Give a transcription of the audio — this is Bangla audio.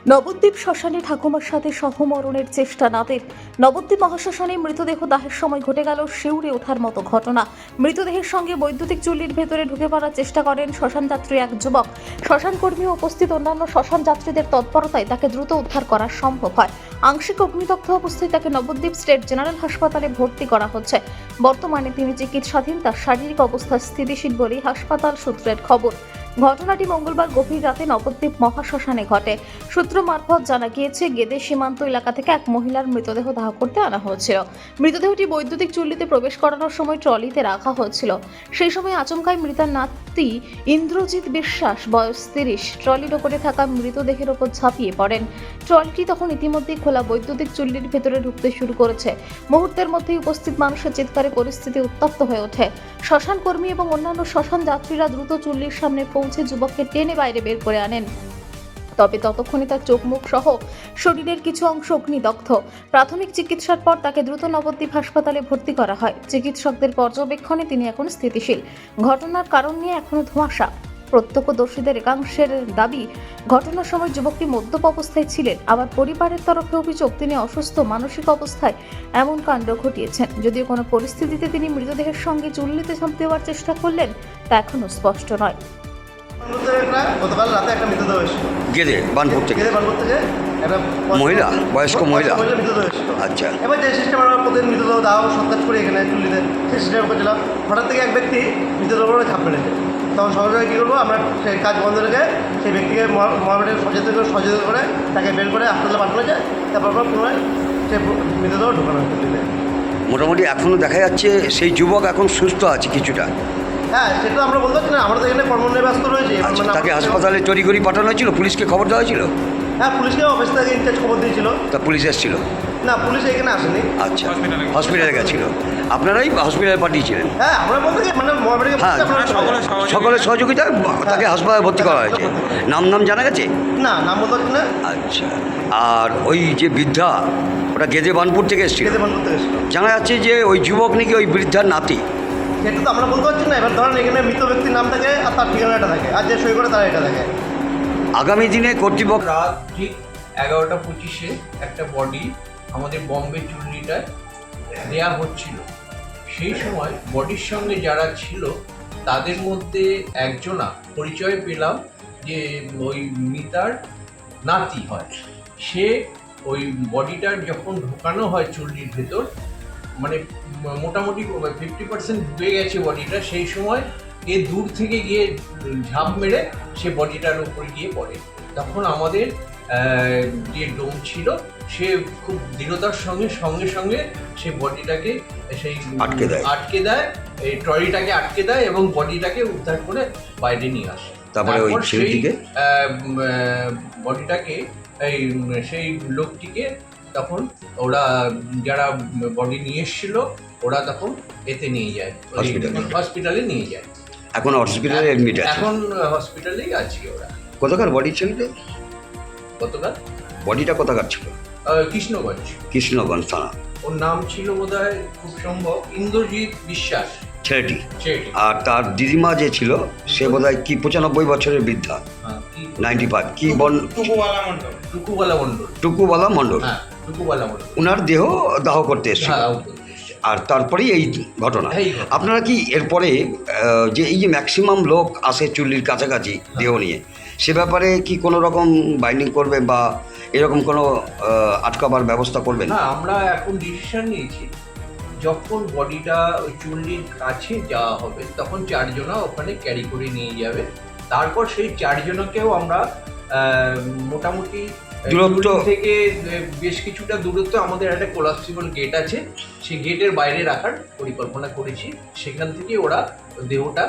নবদ্বীপ শ্মশানে ঠাকুমার সাথে সহমরণের চেষ্টা নাদের। নবদ্বীপ মহাশ্মশানে মৃতদেহ দাহের সময় ঘটে গেল শিউরে ওঠার মতো ঘটনা। মৃতদেহের সঙ্গে বৈদ্যুতিক চুল্লির ভেতরে ঢুকে পড়ার চেষ্টা করেন শ্মশান যাত্রী এক যুবক। শ্মশান কর্মী ও উপস্থিত অন্যান্য শ্মশান যাত্রীদের তৎপরতায় তাকে দ্রুত উদ্ধার করা সম্ভব হয়। আংশিক অগ্নিদগ্ধ অবস্থায় তাকে নবদ্বীপ স্টেট জেনারেল হাসপাতালে ভর্তি করা হচ্ছে। বর্তমানে তিনি চিকিৎসাধীন। তার শারীরিক অবস্থা স্থিতিশীল বলেই হাসপাতাল সূত্রের খবর। ঘটনাটি মঙ্গলবার গভীর রাতে নবদ্বীপ মহাশ্মশানে ঘটে। সূত্র মারফত জানা গিয়েছে, গেদে সীমান্ত এলাকা থেকে এক মহিলার মৃতদেহ দাহ করতে আনা হয়েছিল। মৃতদেহটি বৈদ্যুতিক চুল্লিতে প্রবেশ করানোর সময় ট্রলিতে রাখা হয়েছিল। সেই সময় আচমকাই মৃতার নাতি ইন্দ্রজিৎ বিশ্বাস, বয়স 30, ট্রলির ওপরে থাকা মৃতদেহের ওপর ঝাঁপিয়ে পড়েন। ট্রলিটি তখন ইতিমধ্যেই খোলা বৈদ্যুতিক চুল্লির ভেতরে ঢুকতে শুরু করেছে। মুহূর্তের মধ্যেই উপস্থিত মানুষের চিৎকারে পরিস্থিতি উত্তপ্ত হয়ে ওঠে। শ্মশান কর্মী এবং অন্যান্য শ্মশান যাত্রীরা দ্রুত চুল্লির সামনে পৌঁছে যুবককে টেনে বাইরে বের করে আনেন। তবে ততক্ষণে তার চোখ মুখ সহ শরীরের কিছু অংশ অগ্নিদগ্ধ। প্রাথমিক চিকিৎসার পর তাকে দ্রুত নবদ্বীপ হাসপাতালে ভর্তি করা হয়। চিকিৎসকদের পর্যবেক্ষণে তিনি এখন স্থিতিশীল। ঘটনার কারণ নিয়ে এখনো ধোঁয়াশা। প্রত্যক্ষদর্শীদের একাংশের দাবি, ঘটনার সময় যুবকটি মদ্যপ অবস্থায় ছিলেন। আবার পরিবারের তরফে অভিযোগ, তিনি অসুস্থ মানসিক অবস্থায় এমন কাণ্ড ঘটিয়েছেন। যদিও কোনো পরিস্থিতিতে তিনি মৃতদেহের সঙ্গে চুল্লিতে ঝাঁপ দেওয়ার চেষ্টা করলেন তা এখনো স্পষ্ট নয়। গতকাল রাতে একটা মৃতদেহ এসেছিল গেদে বানপুর থেকে একটা মহিলা, বয়স্ক মহিলা। মৃতদেহ এসেছিল। আচ্ছা, এবার যে সিস্টেম আমরা প্রতিদিন মৃতদেহ দাহ সৎকার করি এখানে চুল্লিতে, সেই সিস্টেম করছিলাম। হঠাৎ থেকে এক ব্যক্তি মৃতদেহ করে ঝাঁপ মেরেছে। তখন সহজে কী করবো, আমরা সেই কাজ বন্ধ রেখে সেই ব্যক্তিকে মহামেডের সচেতন করে তাকে বের করে হাসপাতালে পাঠানো যায়। তারপর পুনরায় সেই মৃতদেহ ঢোকানো হয় চুল্লিতে। মোটামুটি এখনও দেখা যাচ্ছে সেই যুবক এখন সুস্থ আছে কিছুটা। হ্যাঁ, সেটা আমরা বলতে পারছি না, আমরা তো এখানে কর্ম নিয়ে ব্যস্ত রয়েছি। আচ্ছা, তাকে হাসপাতালে তড়িঘড়ি পাঠানো হয়েছিল? পুলিশকে খবর দেওয়া হয়েছিল? হ্যাঁ, পুলিশকে অফিস থেকে ইনচার্জ খবর দিয়েছিল। তা পুলিশ এসেছিল? না, পুলিশ এখানে আসেনি। আচ্ছা, হসপিটালে গেছিল, আপনারাই হসপিটালে পাঠিয়েছিলেন? হ্যাঁ, আমরা বলতে কি মানে হ্যাঁ, সকলের সহযোগিতায় তাকে হাসপাতালে ভর্তি করা হয়েছে। নাম জানা গেছে? না, নাম বলতে পারছি না। আচ্ছা, আর ওই যে বৃদ্ধা, ওটা গেদে বানপুর থেকে এসেছিল? খেতে বন্ধ করতে গেছিল। জানা যাচ্ছে যে ওই যুবক নাকি ওই বৃদ্ধার নাতি। সেটা তো আমরা বলতে পারছি না। এবার ধরেন এখানে মৃত ব্যক্তির নাম থাকে আর তার ঠিকানাটা থাকে, আর যে সই করে তারা এটা থাকে। আগামী দিনে কর্তৃপক্ষ রাত ঠিক 11:25-এ একটা বডি আমাদের বম্বে চুল্লিটায় দেয়া হচ্ছিল। সেই সময় বডির সঙ্গে যারা ছিল তাদের মধ্যে একজনা পরিচয় পেলাম যে ওই মিতার নাতি হয়। সে ওই বডিটার যখন ঢোকানো হয় চুল্লির ভেতর, মানে মোটামুটি 50% ডুবে গেছে বডিটা, সেই সময় এ দূর থেকে গিয়ে ঝাঁপ মেরে সে বডিটার উপরে গিয়ে পড়ে। তখন আমাদের যে ডোম ছিল সে খুব দৃঢ়তার সঙ্গে সে বডিটাকে সেই আটকে দেয়, এই ট্রলিটাকে আটকে দেয় এবং বডিটাকে উদ্ধার করে বাইরে নিয়ে আসে। তারপরে ওই ছেলেটিকে বডিটাকে সেই লোকটিকে তখন ওরা যারা বডি নিয়ে এসেছিল ওরা তখন এতে নিয়ে যায়, হসপিটালে নিয়ে যায়। এখন হসপিটালে অ্যাডমিট আছে? এখন হসপিটালেই আছে ওরা। কোথাকার বডি ছিল? কতকার বডিটা কোথাকার ছিল? কৃষ্ণগঞ্জ থানা। ওর নাম ছিল বোধহয়, খুব সম্ভব ইন্দ্রজিৎ বিশ্বাস ছেলেটি। আর তার দিদিমা যে ছিল সে বোধহয় কি 95 বছরের বৃদ্ধা, 95। কি টুকুবালা মণ্ডল। উনার দেহ দাহ করতে এসেছিল। আর তারপরেই এই ঘটনা। আপনারা কি এরপরে যে এই যে ম্যাক্সিমাম লোক আসে চুল্লির কাছাকাছি দেহ নিয়ে, সে ব্যাপারে কি কোনো রকম বাইন্ডিং করবে বা এরকম কোনো আটকাবার ব্যবস্থা করবেন? না, আমরা এখন ডিসিশন নিয়েছি, যখন বডিটা ওই চুল্লির কাছে যাওয়া হবে তখন 4 জনা ওখানে ক্যারি করে নিয়ে যাবে। তারপর সেই 4 জনকেও আমরা মোটামুটি দূরত্ব থেকে বেশ কিছুটা দূরত্ব, আমাদের একটা কোলাপসিবল গেট আছে, সেই গেটের বাইরে রাখার পরিকল্পনা করেছি। সেখান থেকে ওরা দেহটা